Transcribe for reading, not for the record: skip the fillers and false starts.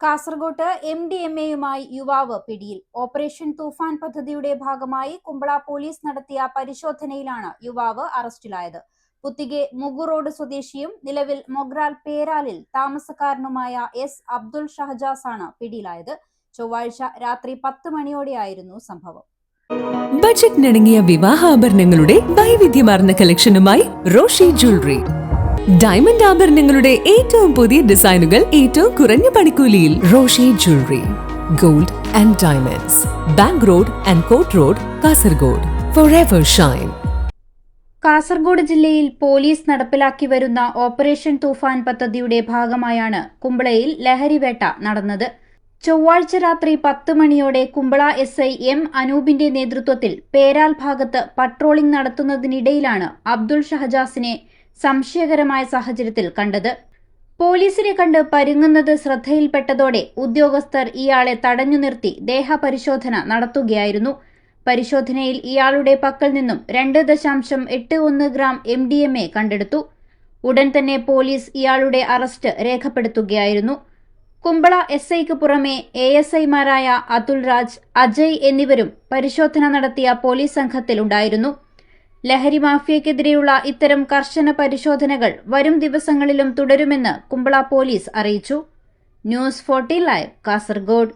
കാസർഗോട്ട് MDMA-യുമായി യുവാവ് പിടിയിൽ. ഓപ്പറേഷൻ തൂഫാൻ പദ്ധതിയുടെ ഭാഗമായി കുമ്പള പോലീസ് നടത്തിയ പരിശോധനയിലാണ് യുവാവ് അറസ്റ്റിലായത്. പുത്തികെ മുഗുറോഡ് സ്വദേശിയും നിലവിൽ മൊഗ്രാൽ പേരാലിൽ താമസക്കാരനുമായ S. അബ്ദുൾ ഷഹജാസ് ആണ് പിടിയിലായത്. ചൊവ്വാഴ്ച രാത്രി 10 മണിയോടെയായിരുന്നു സംഭവം. ബജറ്റിനിണങ്ങിയ വിവാഹാഭരണങ്ങളുടെ വൈവിധ്യമാർന്ന കളക്ഷനുമായി റോഷി ജ്വല്ലറി. ഡയമണ്ട് ആഭരണങ്ങളുടെ ഏറ്റവും പുതിയ ഡിസൈനുകൾ ഏറ്റവും കുറഞ്ഞ പണിക്കൂലിയിൽ. Roshi jewellery, gold and diamonds, bank road and court road, Kasaragod. Forever shine. Kasaragod ജില്ലയിൽ പോലീസ് നടപ്പിലാക്കി വരുന്ന ഓപ്പറേഷൻ തൂഫാൻ പദ്ധതിയുടെ ഭാഗമായാണ് കുമ്പളയിൽ ലഹരിവേട്ട നടന്നത്. ചൊവ്വാഴ്ച രാത്രി 10 മണിയോടെ കുമ്പള SI M. അനൂപിന്റെ നേതൃത്വത്തിൽ പേരാൽ ഭാഗത്ത് പട്രോളിംഗ് നടത്തുന്നതിനിടയിലാണ് അബ്ദുൾ ഷഹജാസിനെ സംശയകരമായ സാഹചര്യത്തിൽ കണ്ടത്. പോലീസിനെ കണ്ട് പരുങ്ങുന്നത് ശ്രദ്ധയിൽപ്പെട്ടതോടെ ഉദ്യോഗസ്ഥർ ഇയാളെ തടഞ്ഞു നിർത്തി ദേഹപരിശോധന നടത്തുകയായിരുന്നു. പരിശോധനയിൽ ഇയാളുടെ പക്കൽ നിന്നും 2.81 ഗ്രാം MDMA കണ്ടെടുത്തു. ഉടൻ തന്നെ പോലീസ് ഇയാളുടെ അറസ്റ്റ് രേഖപ്പെടുത്തുകയായിരുന്നു. കുമ്പള SIക്ക് പുറമെ ASIമാരായ അതുൽ രാജ്, അജയ് എന്നിവരും പരിശോധന നടത്തിയ പോലീസ് സംഘത്തിലുണ്ടായിരുന്നു. ലഹരി മാഫിയക്കെതിരെയുള്ള ഇത്തരം കർശന പരിശോധനകൾ വരും ദിവസങ്ങളിലും തുടരുമെന്ന് കുമ്പള പോലീസ് അറിയിച്ചു. News 14 live, Kasaragod.